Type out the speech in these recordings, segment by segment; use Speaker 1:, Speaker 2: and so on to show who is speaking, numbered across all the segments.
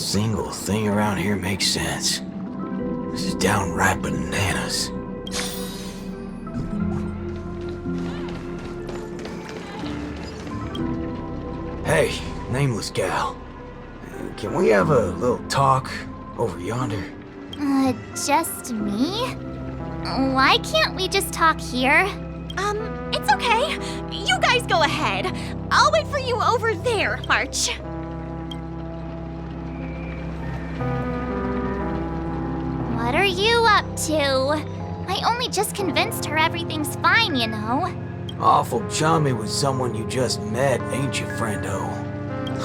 Speaker 1: single thing around here makes sense. This is downright bananas. Hey, nameless gal. Can we have a little talk over yonder?
Speaker 2: Just me? Why can't we just talk here?
Speaker 3: It's okay. You guys go ahead. I'll wait for you over there, March.
Speaker 2: What are you up to? I only just convinced her everything's fine, you know.
Speaker 1: Awful chummy with someone you just met, ain't you, friendo?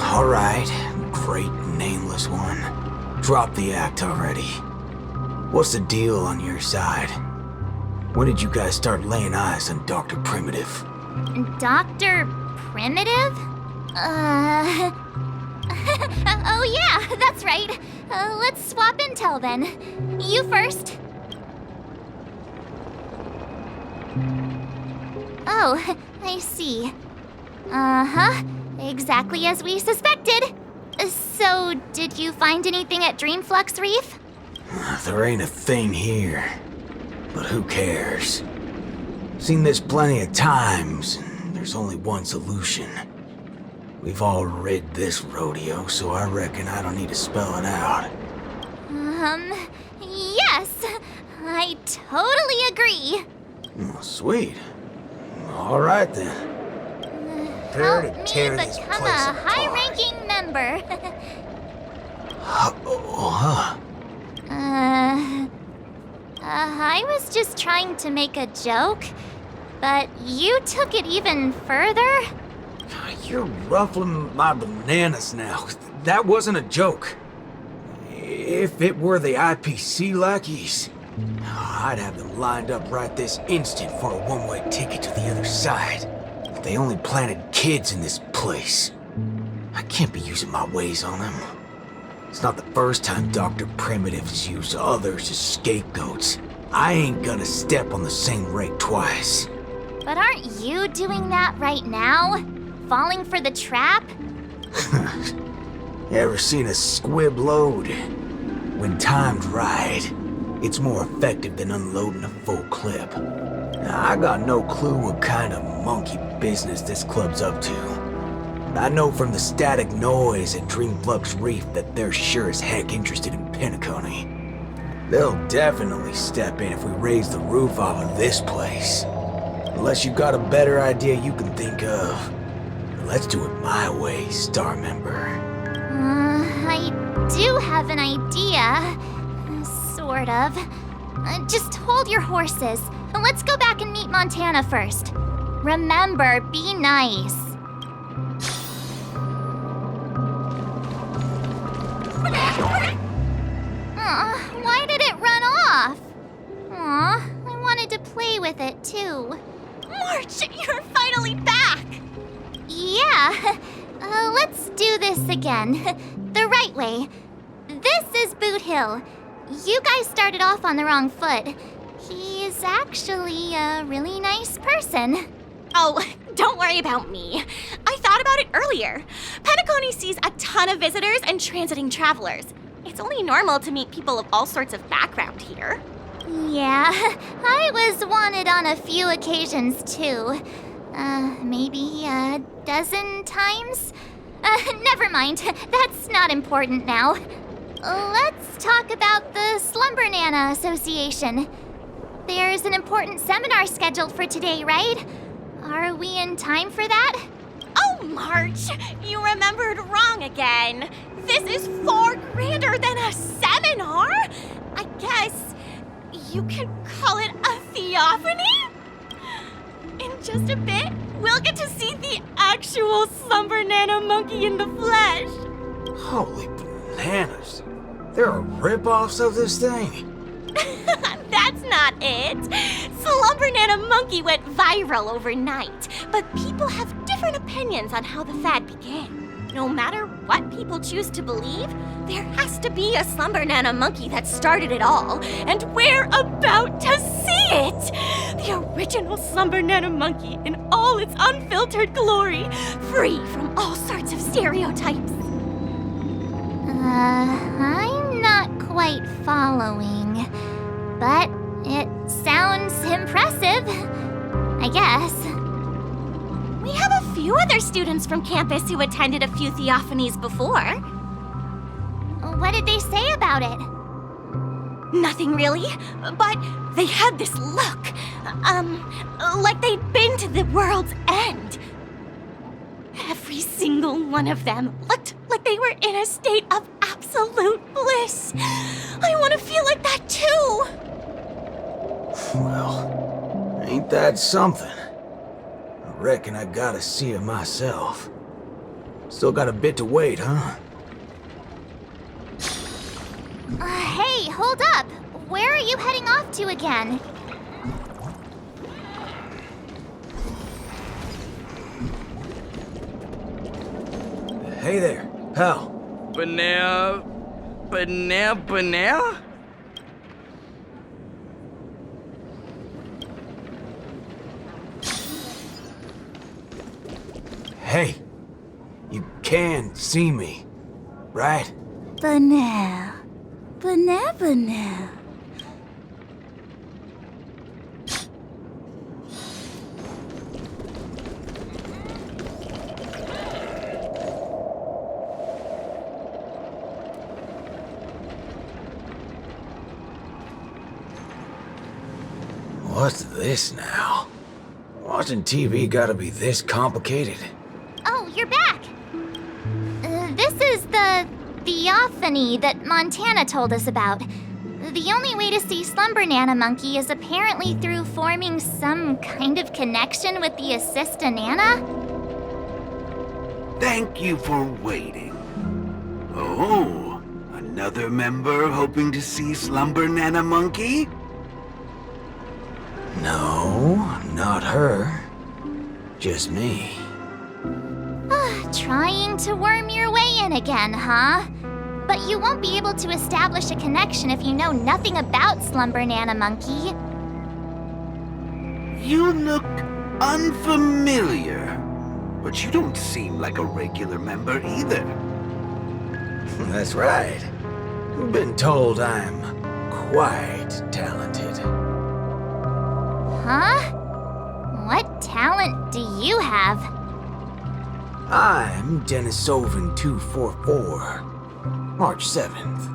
Speaker 1: Alright, great nameless one. Drop the act already. What's the deal on your side? When did you guys start laying eyes on Dr. Primitive?
Speaker 2: Dr. Primitive? Oh yeah, that's right. Let's swap intel then. You first. Oh, I see. Uh-huh. Exactly as we suspected. So, did you find anything at Dreamflux Reef?
Speaker 1: There ain't a thing here. But who cares? Seen this plenty of times, and there's only one solution. We've all rid this rodeo, so I reckon I don't need to spell it out.
Speaker 2: Yes. I totally agree.
Speaker 1: Oh, sweet. All right then.
Speaker 2: Help me become a high-ranking member. I was just trying to make a joke, but you took it even further?
Speaker 1: You're ruffling my bananas now. That wasn't a joke. If it were the IPC lackeys, I'd have them lined up right this instant for a one-way ticket to the other side. They only planted kids in this place. I can't be using my ways on them. It's not the first time Dr. Primitive's used others as scapegoats. I ain't gonna step on the same rake twice.
Speaker 2: But aren't you doing that right now? Falling for the trap?
Speaker 1: Ever seen a squib load? When timed right, it's more effective than unloading a full clip. Now, I got no clue what kind of monkey business this club's up to. I know from the static noise at Dreamflux Reef that they're sure as heck interested in Penacony. They'll definitely step in if we raise the roof off of this place. Unless you've got a better idea you can think of. Let's do it my way, Star Member.
Speaker 2: I do have an idea. Sort of. Just hold your horses. Let's go back and meet Montana first. Remember, be nice. Why did it run off? Aw, I wanted to play with it too.
Speaker 3: March, you're finally back!
Speaker 2: Yeah, let's do this again. The right way. This is Boot Hill. You guys started off on the wrong foot. He's actually a really nice person.
Speaker 3: Oh, don't worry about me. I thought about it earlier. Penacony sees a ton of visitors and transiting travelers. It's only normal to meet people of all sorts of background here.
Speaker 2: Yeah, I was wanted on a few occasions too. Maybe a dozen times? Never mind, that's not important now. Let's talk about the Slumber Nana Association. There's an important seminar scheduled for today, right? Are we in time for that?
Speaker 3: Oh, March, you remembered wrong again. This is far grander than a seminar. I guess you could call it a theophany? In just a bit, we'll get to see the actual Slumber Nana monkey in the flesh.
Speaker 1: Holy bananas. There are rip-offs of this thing.
Speaker 3: That's not it. Slumber Nana monkey went viral overnight, but people have different opinions on how the fad began. No matter what people choose to believe, there has to be a Slumber Nana monkey that started it all, and we're about to see it! The original Slumber Nana monkey in all its unfiltered glory, free from all sorts of stereotypes.
Speaker 2: I'm not quite following. But it sounds impressive, I guess.
Speaker 3: We have a few other students from campus who attended a few theophanies before.
Speaker 2: What did they say about it?
Speaker 3: Nothing really, but they had this look. Like they'd been to the world's end. Every single one of them looked like they were in a state of absolute bliss. I want to feel like that too.
Speaker 1: Well, ain't that something? I reckon I gotta see it myself. Still got a bit to wait, huh?
Speaker 2: Hey, hold up! Where are you heading off to again?
Speaker 1: Hey there, pal.
Speaker 4: Banana.
Speaker 1: Hey, you can see me, right?
Speaker 2: Banana.
Speaker 1: What's this now? Watching TV gotta be this complicated?
Speaker 2: Oh, you're back! This is the theophany that Montana told us about. The only way to see Slumber Nana Monkey is apparently through forming some kind of connection with the Assista Nana?
Speaker 5: Thank you for waiting. Oh, another member hoping to see Slumber Nana Monkey?
Speaker 1: No, not her. Just me.
Speaker 2: Trying to worm your way in again, huh? But you won't be able to establish a connection if you know nothing about Slumber Nana Monkey.
Speaker 5: You look unfamiliar, but you don't seem like a regular member either.
Speaker 1: That's right. Been told I'm quite talented.
Speaker 2: Huh? What talent do you have?
Speaker 1: I'm Denisovan 244, March 7th.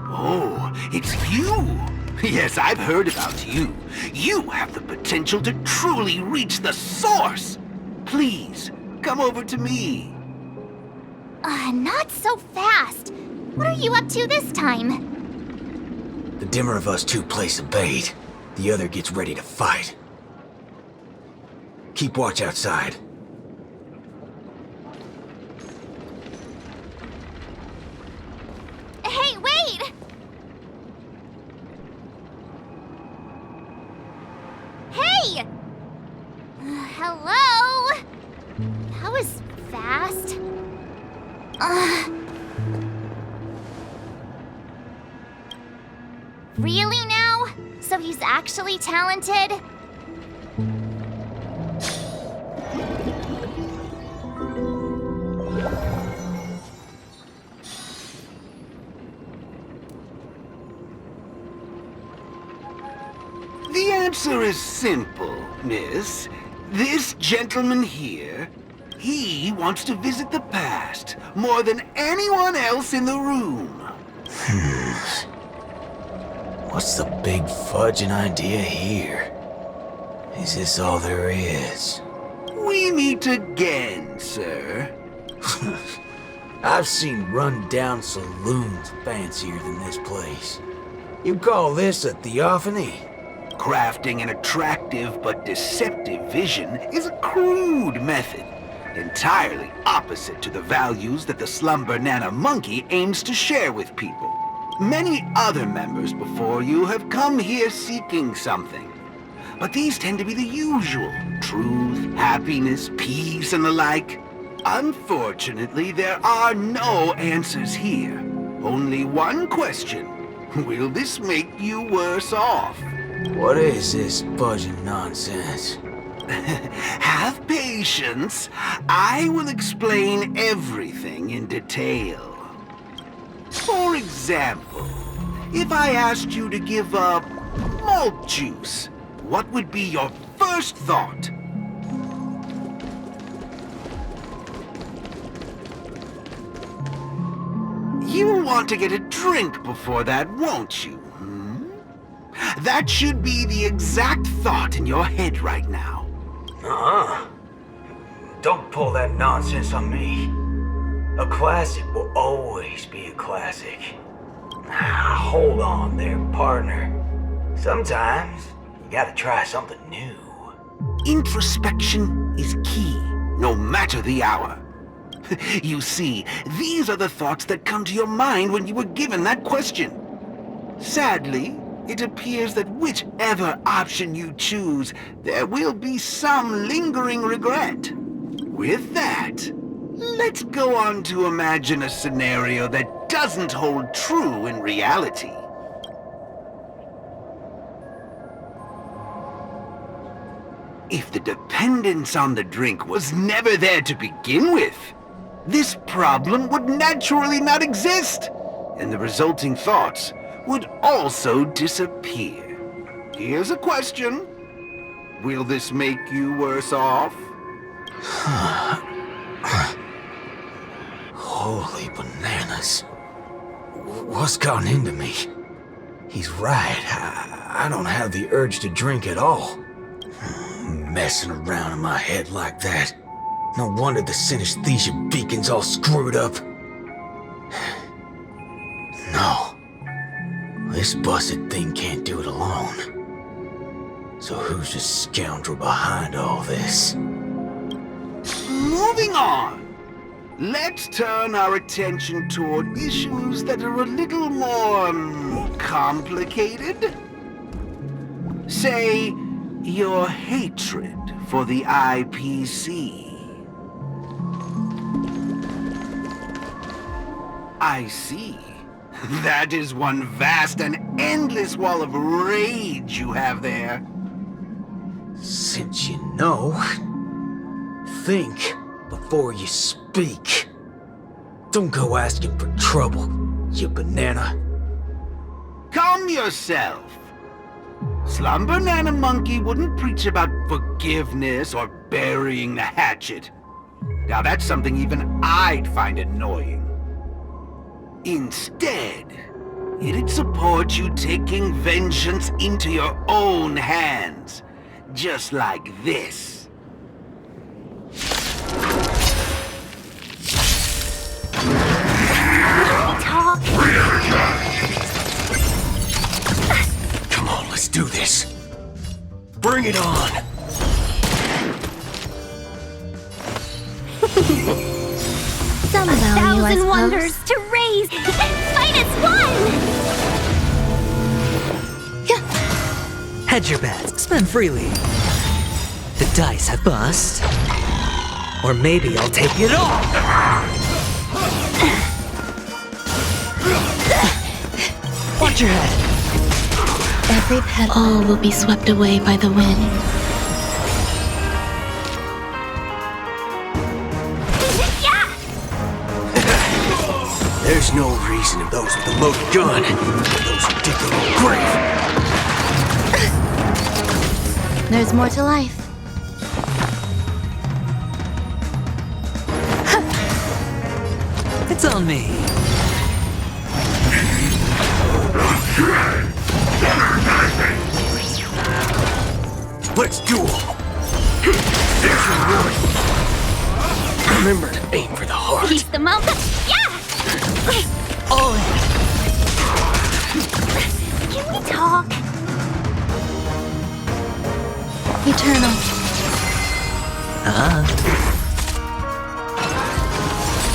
Speaker 5: Oh, it's you! Yes, I've heard about you. You have the potential to truly reach the source! Please, come over to me.
Speaker 2: Not so fast. What are you up to this time?
Speaker 1: The dimmer of us two plays a bait. The other gets ready to fight. Keep watch outside.
Speaker 2: Hey, wait! Hey! Hello? That was fast. Really now? So he's actually talented?
Speaker 5: The answer is simple, miss. This gentleman here, he wants to visit the past more than anyone else in the room.
Speaker 1: What's the big fudging idea here? Is this all there is?
Speaker 5: We meet again, sir.
Speaker 1: I've seen run-down saloons fancier than this place. You call this a theophany?
Speaker 5: Crafting an attractive but deceptive vision is a crude method, entirely opposite to the values that the Slumber Nana Monkey aims to share with people. Many other members before you have come here seeking something, but these tend to be the usual: truth, happiness, peace, and the like. Unfortunately, there are no answers here. Only one question. Will this make you worse off?
Speaker 1: What is this fudging nonsense?
Speaker 5: Have patience. I will explain everything in detail. For example, if I asked you to give up malt juice, what would be your first thought? You want to get a drink before that, won't you? That should be the exact thought in your head right now.
Speaker 1: Don't pull that nonsense on me. A classic will always be a classic. Hold on there, partner. Sometimes you gotta try something new.
Speaker 5: Introspection is key, no matter the hour. You see, these are the thoughts that come to your mind when you were given that question. Sadly, it appears that whichever option you choose, there will be some lingering regret. With that, let's go on to imagine a scenario that doesn't hold true in reality. If the dependence on the drink was never there to begin with, this problem would naturally not exist, and the resulting thoughts would also disappear. Here's a question. Will this make you worse off?
Speaker 1: Holy bananas. What's gotten into me? He's right. I don't have the urge to drink at all. Messing around in my head like that. No wonder the synesthesia beacon's all screwed up. No. This busted thing can't do it alone. So who's the scoundrel behind all this?
Speaker 5: Moving on. Let's turn our attention toward issues that are a little more complicated. Say, your hatred for the IPC. I see. That is one vast and endless wall of rage you have there.
Speaker 1: Since you know, think before you speak. Don't go asking for trouble, you banana.
Speaker 5: Calm yourself. Slumber Nana Monkey wouldn't preach about forgiveness or burying the hatchet. Now that's something even I'd find annoying. Instead, it'd support you taking vengeance into your own hands. Just like this.
Speaker 3: Talk.
Speaker 1: Come on, let's do this. Bring it on.
Speaker 4: Some value, I
Speaker 3: 1,000
Speaker 4: suppose.
Speaker 3: wonders to raise. Minus one.
Speaker 6: Hedge your bets. Spend freely. The dice have bust. Or maybe I'll take it all. Watch your head.
Speaker 4: Every pet all will be swept away by the wind.
Speaker 3: Yeah.
Speaker 1: There's no reason if those with the loaded gun. Those who dig their own grave.
Speaker 4: There's more to life.
Speaker 6: It's on me.
Speaker 1: Let's duel. There's your warning. Remember to aim for the heart.
Speaker 3: Keep the mouth. Yeah.
Speaker 6: All in.
Speaker 3: Can we talk?
Speaker 4: Eternal.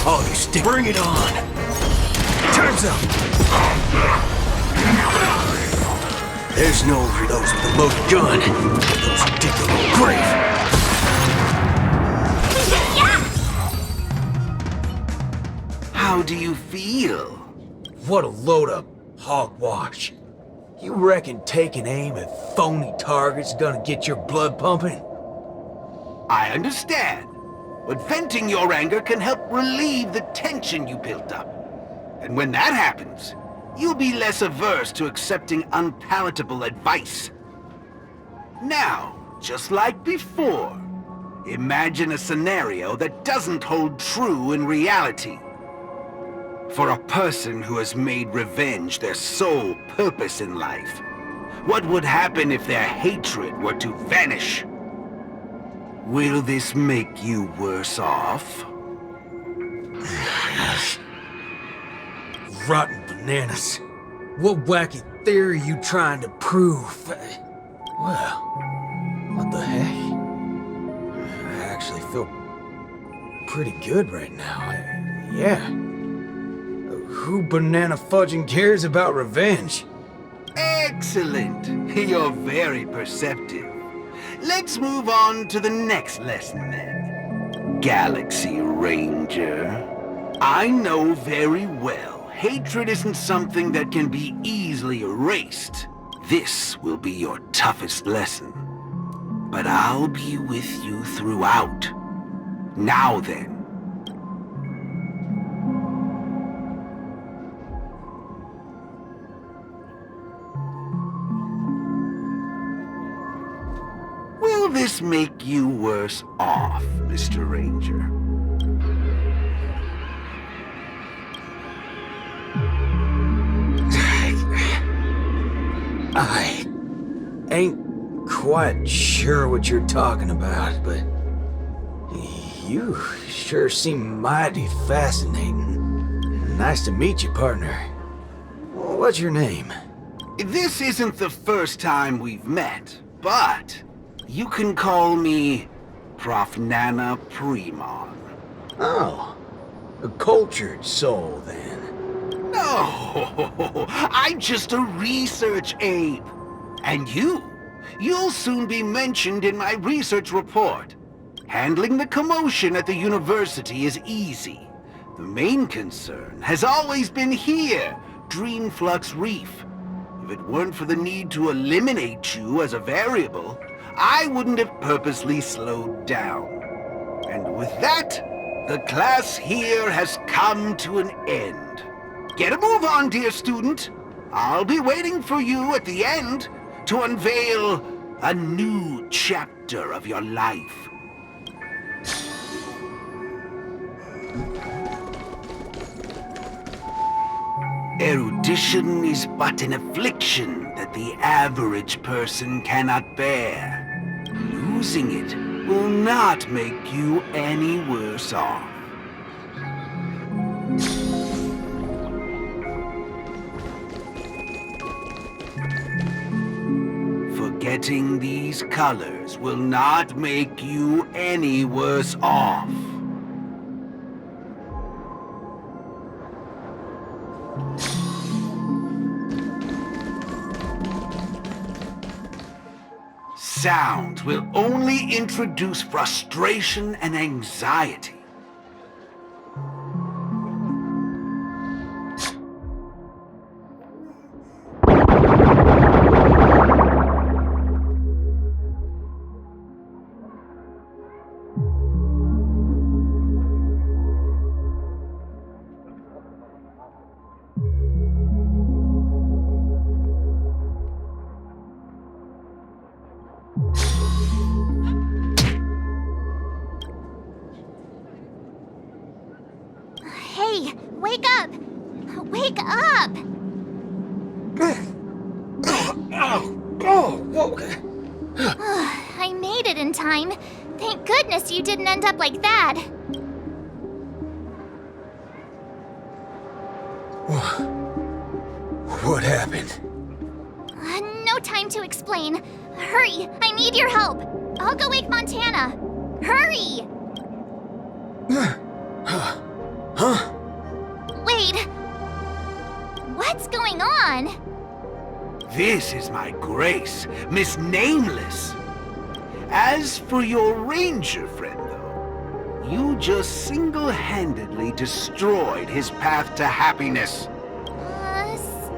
Speaker 1: Oh, you stick. Bring it on. Time's up. There's no for those with the loaded gun. Those who dig their own grave.
Speaker 5: How do you feel?
Speaker 1: What a load of hogwash. You reckon taking aim at phony targets gonna get your blood pumping?
Speaker 5: I understand. But venting your anger can help relieve the tension you built up. And when that happens, you'll be less averse to accepting unpalatable advice. Now, just like before, imagine a scenario that doesn't hold true in reality. For a person who has made revenge their sole purpose in life, what would happen if their hatred were to vanish? Will this make you worse off?
Speaker 1: Rotten bananas. What wacky theory you trying to prove? Well, what the heck? I actually feel pretty good right now. Yeah. Who banana fudging cares about revenge?
Speaker 5: Excellent! You're very perceptive. Let's move on to the next lesson then. Galaxy Ranger. I know very well hatred isn't something that can be easily erased. This will be your toughest lesson. But I'll be with you throughout. Now then. Will this make you worse off, Mr. Ranger?
Speaker 1: I ain't quite sure what you're talking about, but you sure seem mighty fascinating. Nice to meet you, partner. What's your name?
Speaker 5: This isn't the first time we've met, but you can call me Prof. Nana Primon.
Speaker 1: Oh, a cultured soul, then.
Speaker 5: No, I'm just a research ape. And you'll soon be mentioned in my research report. Handling the commotion at the university is easy. The main concern has always been here, Dreamflux Reef. If it weren't for the need to eliminate you as a variable, I wouldn't have purposely slowed down. And with that, the class here has come to an end. Get a move on, dear student. I'll be waiting for you at the end to unveil a new chapter of your life. Erudition is but an affliction that the average person cannot bear. Losing it will not make you any worse off. Forgetting these colors will not make you any worse off. Sound will only introduce frustration and anxiety.
Speaker 2: Hey, wake up! Wake up! I made it in time. Thank goodness you didn't end up like that.
Speaker 1: What happened?
Speaker 2: No time to explain. Hurry, I need your help. I'll go wake Montana. Hurry!
Speaker 1: Huh?
Speaker 2: Wait. What's going on?
Speaker 5: This is my grace, Miss Nameless. As for your ranger friend, though, you just single-handedly destroyed his path to happiness.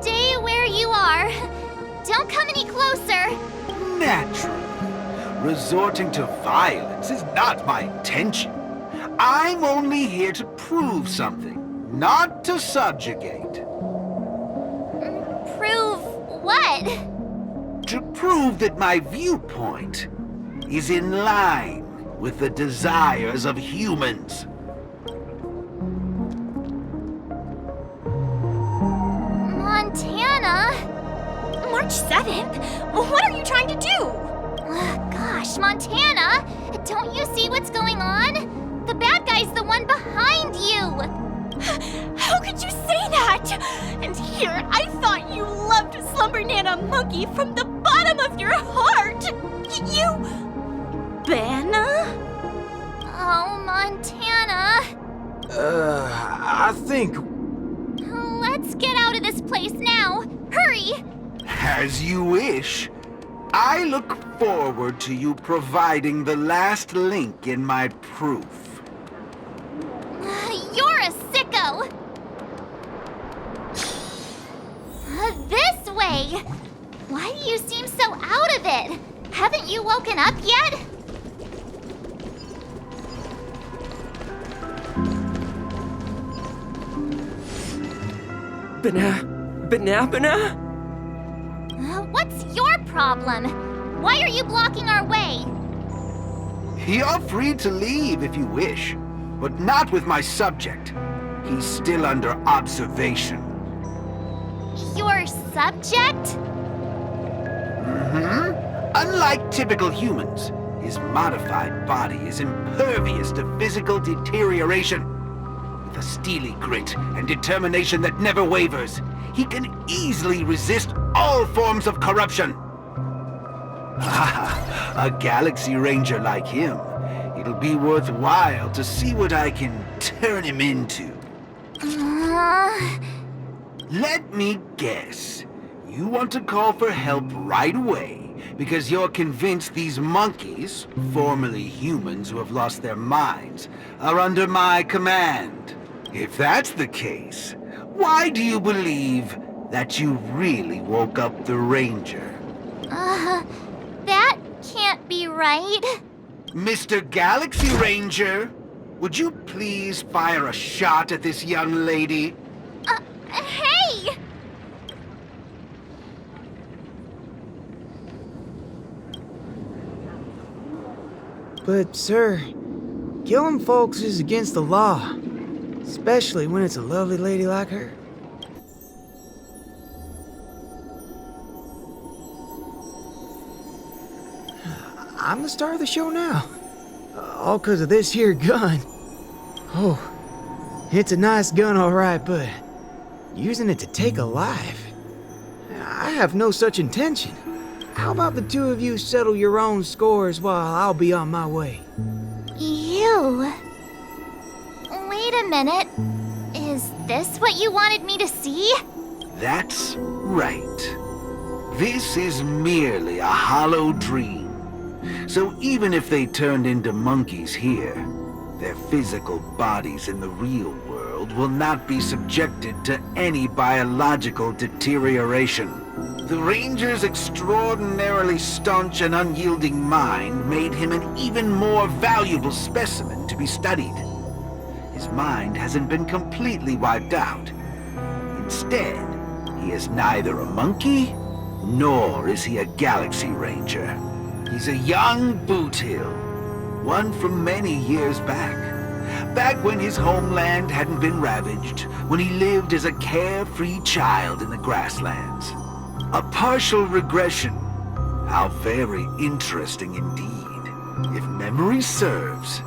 Speaker 2: Stay where you are. Don't come any closer.
Speaker 5: Naturally. Resorting to violence is not my intention. I'm only here to prove something, not to subjugate.
Speaker 2: Prove what?
Speaker 5: To prove that my viewpoint is in line with the desires of humans.
Speaker 2: Montana?
Speaker 3: March 7th? What are you trying to do?
Speaker 2: Gosh, Montana! Don't you see what's going on? The bad guy's the one behind you!
Speaker 3: How could you say that? And here, I thought you loved Slumber Nana Monkey from the bottom of your heart! You... Banna?
Speaker 2: Oh, Montana.
Speaker 1: I think...
Speaker 2: Let's get out of this place now. Hurry!
Speaker 5: As you wish. I look forward to you providing the last link in my proof.
Speaker 2: You're a sicko! This way! Why do you seem so out of it? Haven't you woken up yet?
Speaker 6: Banana?
Speaker 2: What's your problem? Why are you blocking our way?
Speaker 5: You're free to leave if you wish, but not with my subject. He's still under observation.
Speaker 2: Your subject?
Speaker 5: Unlike typical humans, his modified body is impervious to physical deterioration. With a steely grit and determination that never wavers, he can easily resist all forms of corruption. A Galaxy Ranger like him, it'll be worthwhile to see what I can turn him into. Let me guess. You want to call for help right away because you're convinced these monkeys, formerly humans who have lost their minds, are under my command. If that's the case, why do you believe that you really woke up the Ranger?
Speaker 2: That can't be right.
Speaker 5: Mr. Galaxy Ranger, would you please fire a shot at this young lady?
Speaker 2: Hey!
Speaker 1: But, sir, killing folks is against the law. Especially when it's a lovely lady like her. I'm the star of the show now. All 'cause of this here gun. Oh, it's a nice gun, all right, but using it to take a life? I have no such intention. How about the two of you settle your own scores while I'll be on my way?
Speaker 2: You... Wait a minute. Is this what you wanted me to see?
Speaker 5: That's right. This is merely a hollow dream. So even if they turned into monkeys here, their physical bodies in the real world will not be subjected to any biological deterioration. The Ranger's extraordinarily staunch and unyielding mind made him an even more valuable specimen to be studied. His mind hasn't been completely wiped out. Instead, he is neither a monkey, nor is he a Galaxy Ranger. He's a young Boothill, one from many years back. Back when his homeland hadn't been ravaged, when he lived as a carefree child in the grasslands. A partial regression. How very interesting indeed. If memory serves,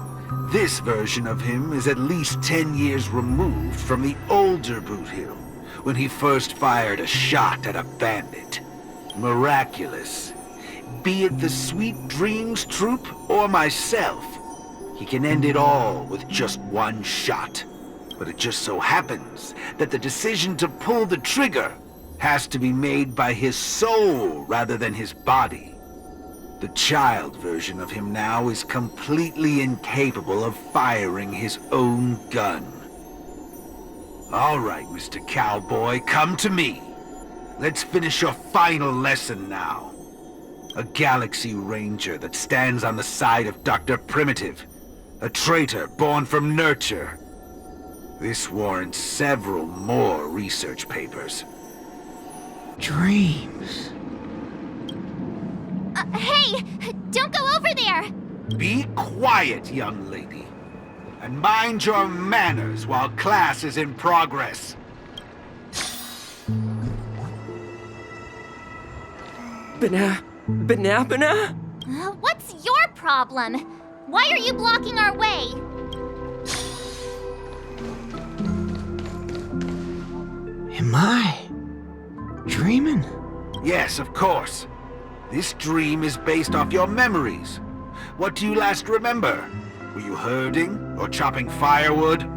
Speaker 5: this version of him is at least 10 years removed from the older Boothill, when he first fired a shot at a bandit. Miraculous. Be it the Sweet Dreams Troop or myself, he can end it all with just one shot. But it just so happens that the decision to pull the trigger has to be made by his soul rather than his body. The child version of him now is completely incapable of firing his own gun. All right, Mr. Cowboy, come to me. Let's finish your final lesson now. A galaxy ranger that stands on the side of Dr. Primitive. A traitor born from nurture. This warrants several more research papers.
Speaker 1: Dreams.
Speaker 2: Hey! Don't go over there!
Speaker 5: Be quiet, young lady. And mind your manners while class is in progress.
Speaker 7: Banana?
Speaker 2: What's your problem? Why are you blocking our way?
Speaker 1: Am I dreaming?
Speaker 5: Yes, of course. This dream is based off your memories. What do you last remember? Were you herding or chopping firewood?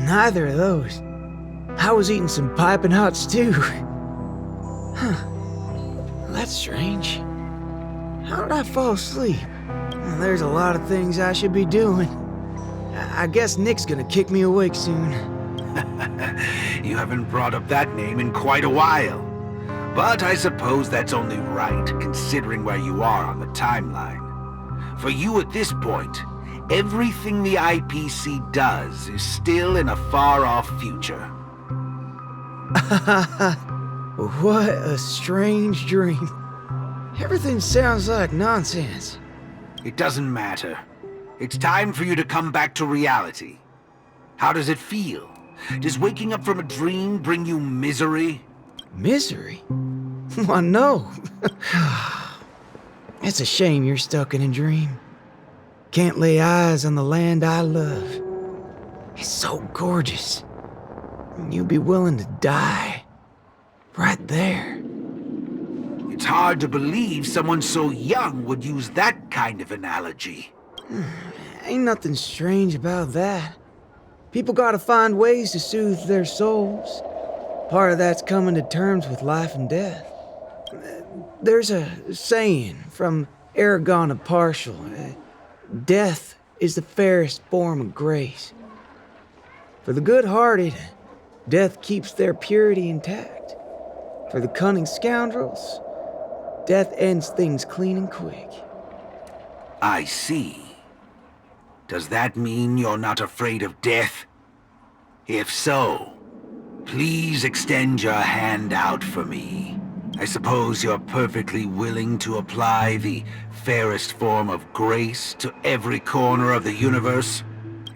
Speaker 1: Neither of those. I was eating some piping hot stew. Huh. That's strange. How did I fall asleep? Well, there's a lot of things I should be doing. I guess Nick's gonna kick me awake soon.
Speaker 5: You haven't brought up that name in quite a while. But I suppose that's only right, considering where you are on the timeline. For you at this point, everything the IPC does is still in a far-off future.
Speaker 1: What a strange dream. Everything sounds like nonsense.
Speaker 5: It doesn't matter. It's time for you to come back to reality. How does it feel? Does waking up from a dream bring you misery?
Speaker 1: Misery? Why, no. It's a shame you're stuck in a dream. Can't lay eyes on the land I love. It's so gorgeous. You'd be willing to die. Right there.
Speaker 5: It's hard to believe someone so young would use that kind of analogy.
Speaker 1: Ain't nothing strange about that. People gotta find ways to soothe their souls. Part of that's coming to terms with life and death. There's a saying from Aragon of Partial. Death is the fairest form of grace. For the good-hearted, death keeps their purity intact. For the cunning scoundrels, death ends things clean and quick.
Speaker 5: I see. Does that mean you're not afraid of death? If so, please extend your hand out for me. I suppose you're perfectly willing to apply the fairest form of grace to every corner of the universe?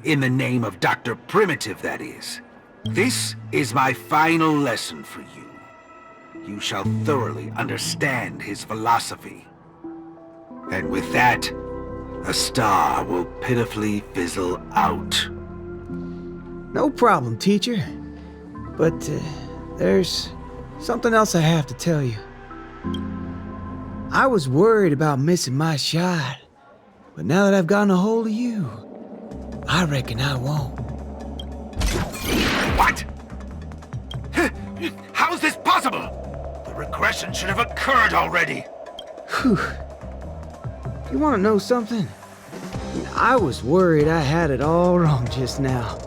Speaker 5: In the name of Dr. Primitive, that is. This is my final lesson for you. You shall thoroughly understand his philosophy. And with that, a star will pitifully fizzle out.
Speaker 1: No problem, teacher. But there's something else I have to tell you. I was worried about missing my shot, but now that I've gotten a hold of you, I reckon I won't.
Speaker 5: What? How is this possible? The regression should have occurred already.
Speaker 1: Whew. You want to know something? I was worried I had it all wrong just now.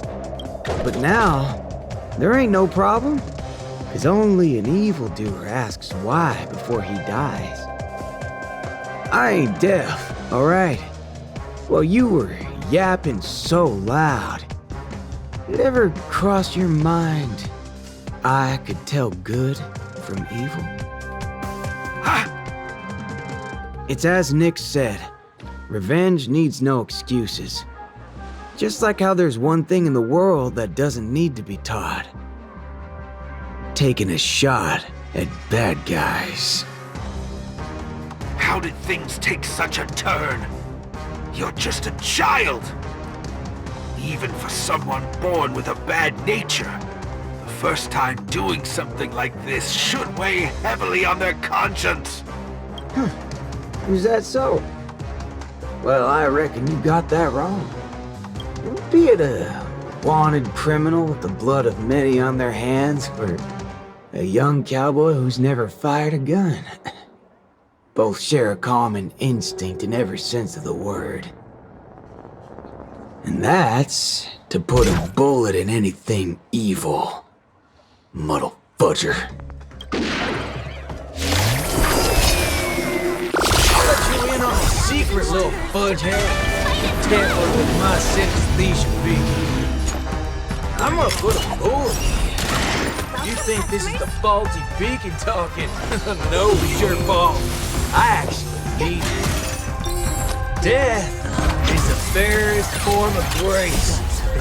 Speaker 1: But now, there ain't no problem. Because only an evildoer asks why before he dies. I ain't deaf, alright? Well, you were yapping so loud. Did it ever cross your mind I could tell good from evil? It's as Nick said, revenge needs no excuses. Just like how there's one thing in the world that doesn't need to be taught. Taking a shot at bad guys.
Speaker 5: How did things take such a turn? You're just a child. Even for someone born with a bad nature, the first time doing something like this should weigh heavily on their conscience.
Speaker 1: Is that so? Well, I reckon you got that wrong. Be it a wanted criminal with the blood of many on their hands, or a young cowboy who's never fired a gun. Both share a common instinct in every sense of the word. And that's to put a bullet in anything evil. Muddle fudger. secret little fudge head. Tamper with my synesthesia beacon. I'm gonna put a bullet in you. You think this is the faulty beacon talking? No, it's your fault. I actually need it. Death is the fairest form of grace.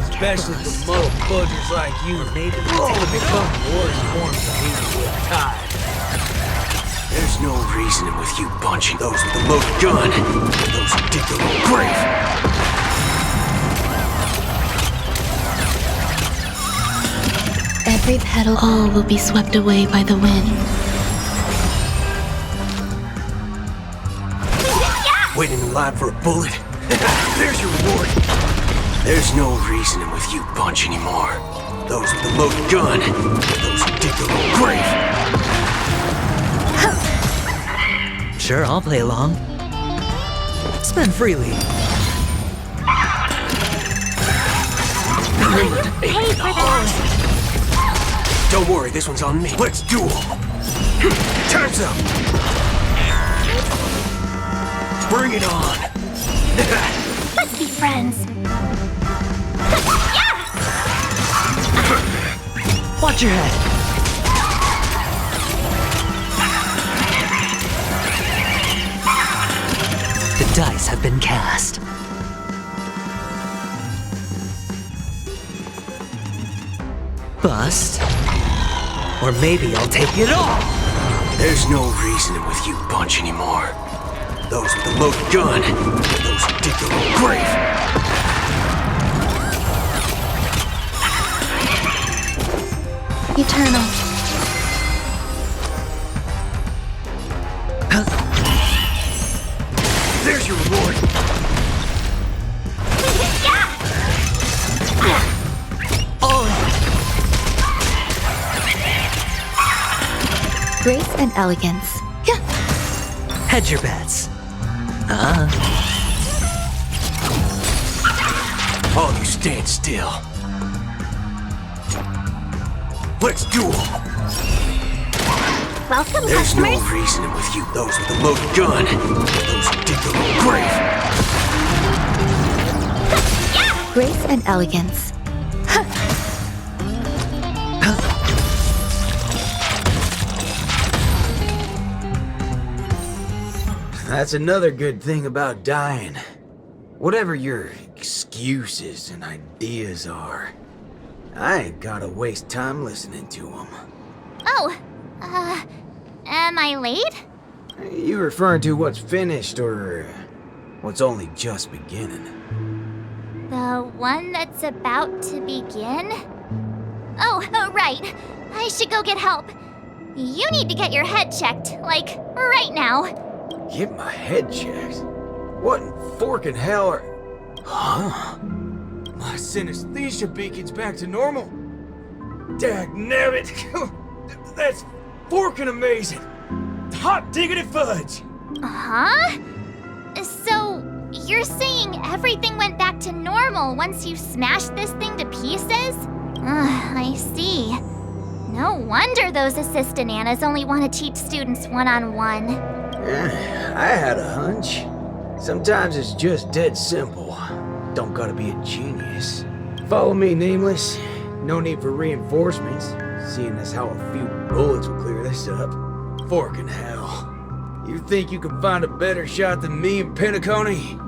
Speaker 1: Especially for muddled fudgers like you. Maybe only become worse forms of evil with time. There's no reasoning with you punching those with a loaded gun. Those who dig their own grave.
Speaker 4: Every petal, all will be swept away by the wind.
Speaker 1: Waiting in line for a bullet? There's your reward. There's no reasoning with you punch anymore. Those with a loaded gun. Those who dig their own grave.
Speaker 6: Sure, I'll play along. Spend freely.
Speaker 1: Remember to aim
Speaker 3: Pay
Speaker 1: the
Speaker 3: for
Speaker 1: heart.
Speaker 3: that.
Speaker 1: Don't worry, this one's on me. Let's duel. Time's up. Bring it on.
Speaker 2: Let's be friends.
Speaker 6: Watch your head. The dice have been cast. Bust. Or maybe I'll take it all.
Speaker 1: There's no reasoning with you punch anymore. Those with a loaded gun. Those who dig their own grave.
Speaker 4: Eternal.
Speaker 1: There's your reward.
Speaker 4: Grace and elegance.
Speaker 6: Hedge your bets.
Speaker 1: All you stand still. Let's duel.
Speaker 3: Welcome,
Speaker 1: There's
Speaker 3: customers.
Speaker 1: no reasoning with you. Those with a loaded gun. Those who dig their own grave.
Speaker 4: Grace and elegance.
Speaker 1: That's another good thing about dying. Whatever your excuses and ideas are, I ain't gotta waste time listening to them.
Speaker 2: Oh, am I late?
Speaker 1: You referring to what's finished or what's only just beginning?
Speaker 2: The one that's about to begin? Oh, right. I should go get help. You need to get your head checked, like, right now.
Speaker 1: Get my head checked? What in forking hell are... Huh? My synesthesia beacon's back to normal. Dagnabbit! That's forking amazing! Hot diggity fudge!
Speaker 2: Huh? So, you're saying everything went back to normal once you smashed this thing to pieces? I see. No wonder those assistant Annas only want to teach students one-on-one.
Speaker 1: I had a hunch. Sometimes it's just dead simple. Don't gotta be a genius. Follow me, Nameless. No need for reinforcements, seeing as how a few bullets will clear this up. Forking hell. You think you can find a better shot than me and Pentacone?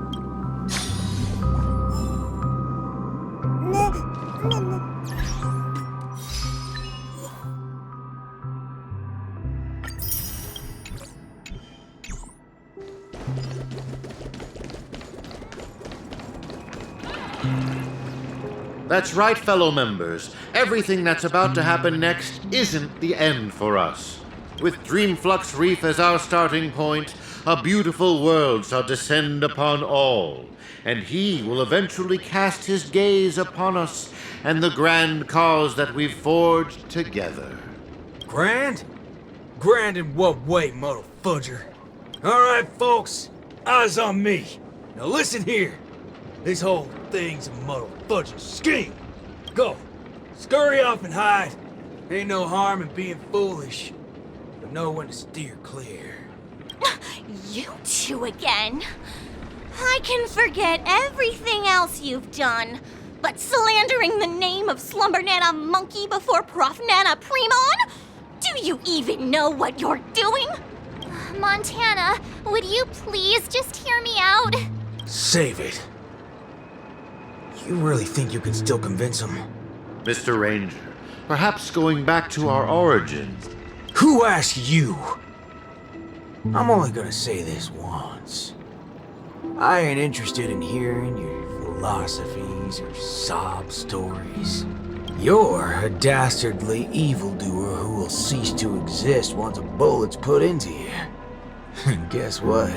Speaker 7: That's right, fellow members. Everything that's about to happen next isn't the end for us. With Dreamflux Reef as our starting point, a beautiful world shall descend upon all, and he will eventually cast his gaze upon us and the grand cause that we've forged together.
Speaker 1: Grand? Grand in what way, muddle fudger? Alright, folks, eyes on me. Now listen here. This whole thing's a muddle fudging scheme. Go. Scurry off and hide. Ain't no harm in being foolish, but know when to steer clear.
Speaker 3: You two again. I can forget everything else you've done. But slandering the name of Slumber Nana Monkey before Prof Nana Premon? Do you even know what you're doing?
Speaker 2: Montana, would you please just hear me out?
Speaker 1: Save it. You really think you can still convince him?
Speaker 7: Mr. Ranger, perhaps going back to our origins.
Speaker 1: Who asked you? I'm only gonna say this once. I ain't interested in hearing your philosophies or sob stories. You're a dastardly evildoer who will cease to exist once a bullet's put into you. And guess what?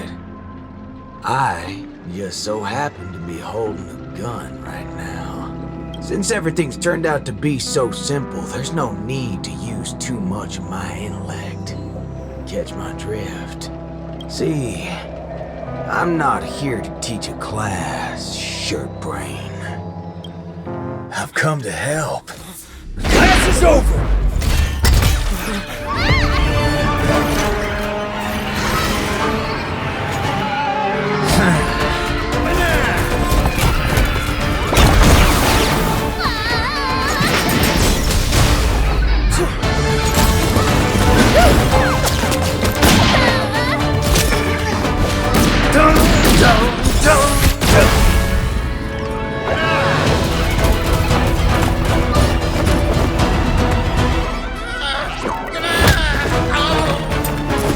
Speaker 1: I just so happen to be holding a gun right now. Since everything's turned out to be so simple, there's no need to use too much of my intellect. Catch my drift? See, I'm not here to teach a class, shirt brain. I've come to help. Class is over!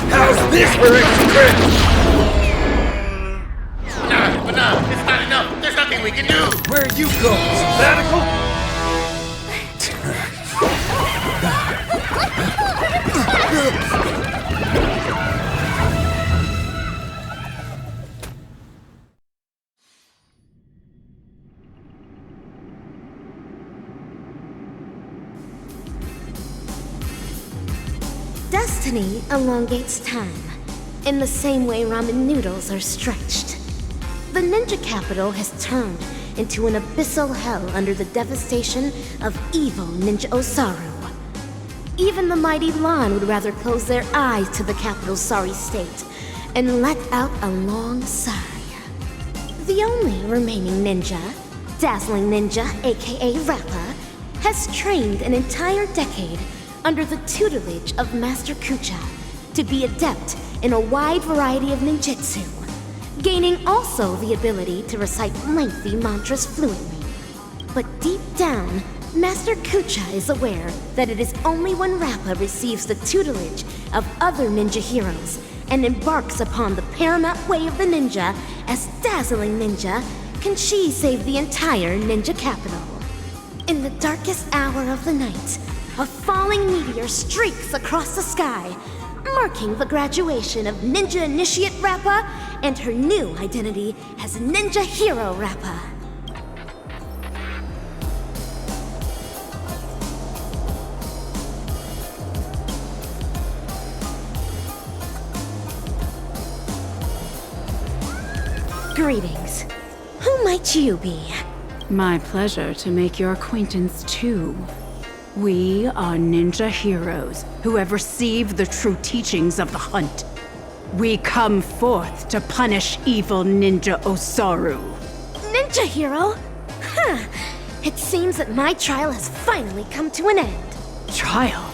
Speaker 1: How's this for extra credit?
Speaker 7: But no, it's not enough. There's nothing we can do.
Speaker 1: Where are you going? Sabbatical?
Speaker 8: Destiny elongates time, in the same way ramen noodles are stretched. The ninja capital has turned into an abyssal hell under the devastation of evil Ninja Osaru. Even the mighty Lan would rather close their eyes to the capital's sorry state and let out a long sigh. The only remaining ninja, Dazzling Ninja, aka Rappa, has trained an entire decade under the tutelage of Master Kucha to be adept in a wide variety of ninjutsu, gaining also the ability to recite lengthy mantras fluently. But deep down, Master Kucha is aware that it is only when Rappa receives the tutelage of other ninja heroes and embarks upon the paramount way of the ninja as Dazzling Ninja can she save the entire ninja capital. In the darkest hour of the night, a falling meteor streaks across the sky, marking the graduation of Ninja Initiate Rappa and her new identity as Ninja Hero Rappa. Greetings. Who might you be?
Speaker 9: My pleasure to make your acquaintance too. We are ninja heroes who have received the true teachings of the hunt. We come forth to punish evil Ninja Osaru.
Speaker 8: Ninja hero? Huh. It seems that my trial has finally come to an end.
Speaker 9: Trial?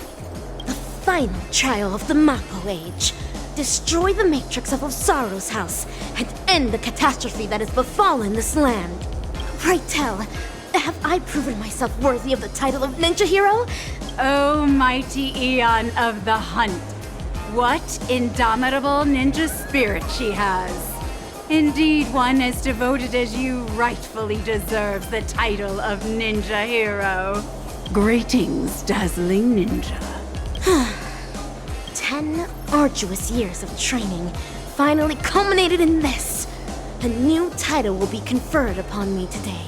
Speaker 8: The final trial of the Mappo Age. Destroy the matrix of Osaru's house and end the catastrophe that has befallen this land. Pray tell, have I proven myself worthy of the title of Ninja Hero?
Speaker 9: O mighty Eon of the Hunt. What indomitable ninja spirit she has. Indeed, one as devoted as you rightfully deserves the title of Ninja Hero. Greetings, Dazzling Ninja.
Speaker 8: 10 arduous years of training finally culminated in this. A new title will be conferred upon me today.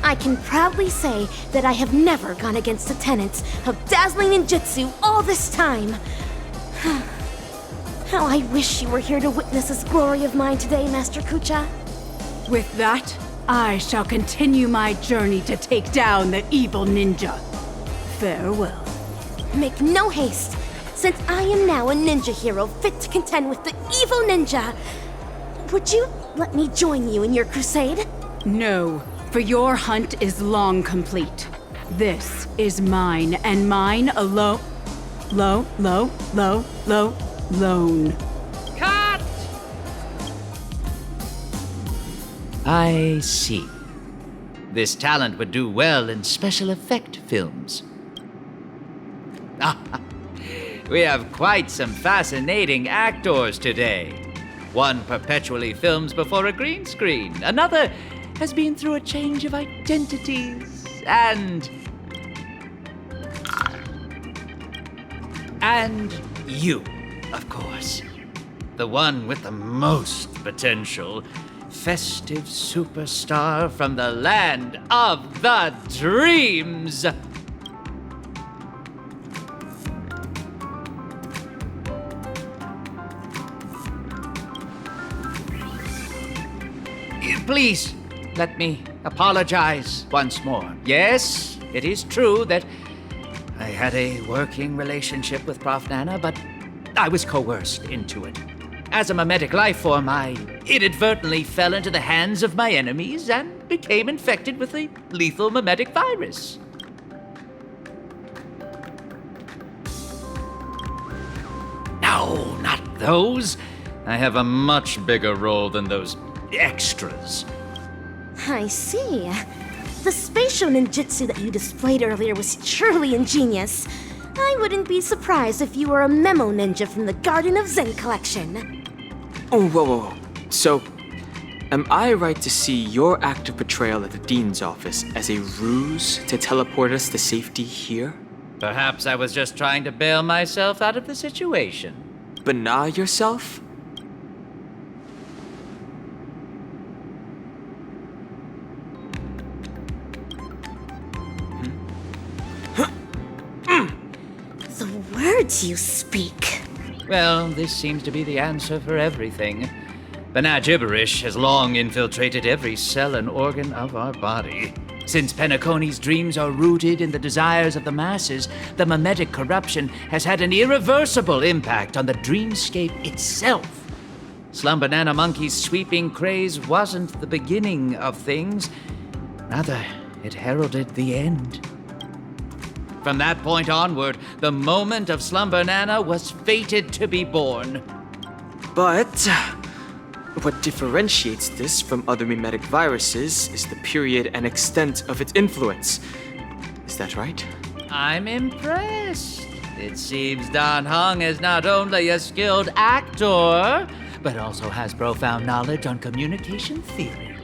Speaker 8: I can proudly say that I have never gone against the tenets of dazzling ninjutsu all this time. How I wish you were here to witness this glory of mine today, Master Kucha.
Speaker 9: With that, I shall continue my journey to take down the evil ninja. Farewell.
Speaker 8: Make no haste, since I am now a ninja hero fit to contend with the evil ninja. Would you let me join you in your crusade?
Speaker 9: No, for your hunt is long complete. This is mine, and mine alone. Lone.
Speaker 10: Cut! I see. This talent would do well in special effect films. We have quite some fascinating actors today. One perpetually films before a green screen. Another has been through a change of identities. And you, of course. The one with the most potential. Festive superstar from the land of the dreams. Please, let me apologize once more. Yes, it is true that I had a working relationship with Prof. Nana, but I was coerced into it. As a mimetic life form, I inadvertently fell into the hands of my enemies and became infected with a lethal mimetic virus. No, not those. I have a much bigger role than those extras.
Speaker 8: I see. The spatial ninjutsu that you displayed earlier was truly ingenious. I wouldn't be surprised if you were a memo ninja from the Garden of Zen collection.
Speaker 11: Oh, whoa. So, am I right to see your active portrayal at the Dean's office as a ruse to teleport us to safety here?
Speaker 10: Perhaps I was just trying to bail myself out of the situation.
Speaker 11: Bana yourself?
Speaker 8: The words you speak.
Speaker 10: Well, this seems to be the answer for everything. Bana gibberish has long infiltrated every cell and organ of our body. Since Penaconi's dreams are rooted in the desires of the masses, the mimetic corruption has had an irreversible impact on the dreamscape itself. Slumber Nana Monkey's sweeping craze wasn't the beginning of things. Rather, it heralded the end. From that point onward, the moment of Slumber Nana was fated to be born.
Speaker 11: But what differentiates this from other mimetic viruses is the period and extent of its influence. Is that right?
Speaker 10: I'm impressed. It seems Dan Heng is not only a skilled actor, but also has profound knowledge on communication theory.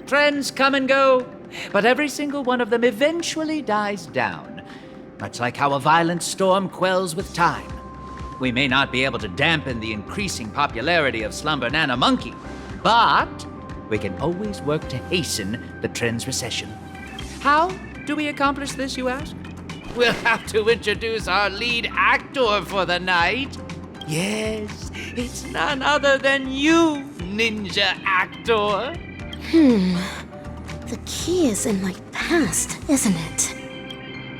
Speaker 10: Trends come and go, but every single one of them eventually dies down. Much like how a violent storm quells with time. We may not be able to dampen the increasing popularity of Slumber Nana Monkey, but we can always work to hasten the trend's recession. How do we accomplish this, you ask? We'll have to introduce our lead actor for the night. Yes, it's none other than you, ninja actor.
Speaker 8: The key is in my past, isn't it?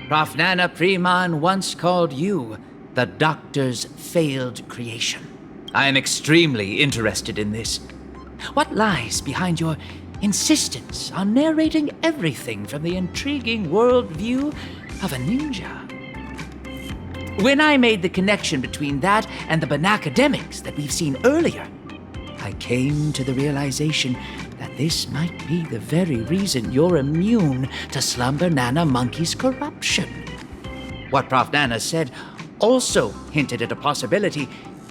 Speaker 10: Prof. Nana Preman once called you the Doctor's failed creation. I am extremely interested in this. What lies behind your insistence on narrating everything from the intriguing worldview of a ninja? When I made the connection between that and the Banacademics that we've seen earlier, I came to the realization that this might be the very reason you're immune to Slumber Nana Monkey's corruption. What Prof. Nana said also hinted at a possibility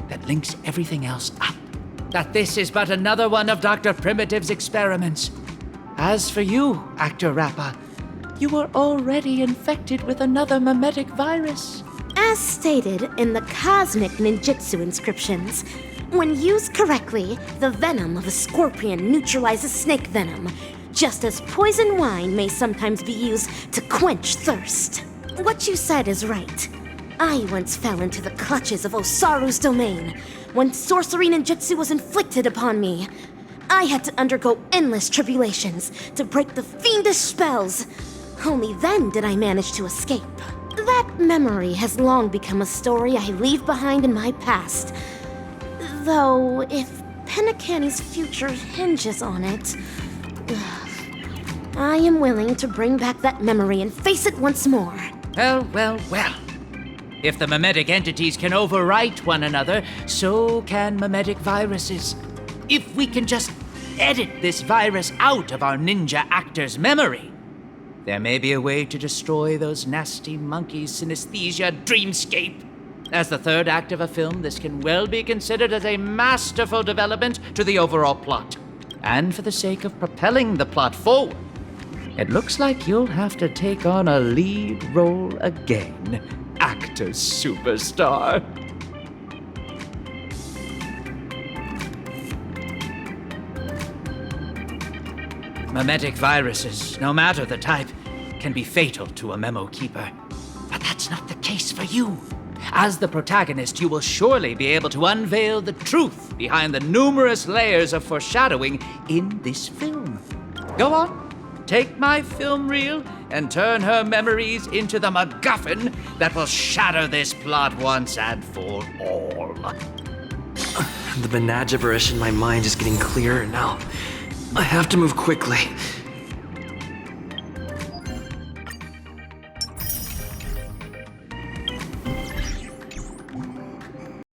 Speaker 10: that links everything else up. That this is but another one of Dr. Primitive's experiments. As for you, Actor Rappa, you were already infected with another mimetic virus.
Speaker 8: As stated in the cosmic ninjutsu inscriptions, when used correctly, the venom of a scorpion neutralizes snake venom, just as poison wine may sometimes be used to quench thirst. What you said is right. I once fell into the clutches of Osaru's domain when sorcery ninjutsu was inflicted upon me. I had to undergo endless tribulations to break the fiendish spells. Only then did I manage to escape. That memory has long become a story I leave behind in my past. Though, if Penacani's future hinges on it, I am willing to bring back that memory and face it once more.
Speaker 10: Well, well, well. If the mimetic entities can overwrite one another, so can mimetic viruses. If we can just edit this virus out of our ninja actor's memory, there may be a way to destroy those nasty monkeys' synesthesia dreamscape. As the third act of a film, this can well be considered as a masterful development to the overall plot. And for the sake of propelling the plot forward, it looks like you'll have to take on a lead role again, actor superstar. Mimetic viruses, no matter the type, can be fatal to a memo keeper. But that's not the case for you. As the protagonist, you will surely be able to unveil the truth behind the numerous layers of foreshadowing in this film. Go on, take my film reel and turn her memories into the MacGuffin that will shatter this plot once and for all.
Speaker 11: The Benagiverish in my mind is getting clearer now. I have to move quickly.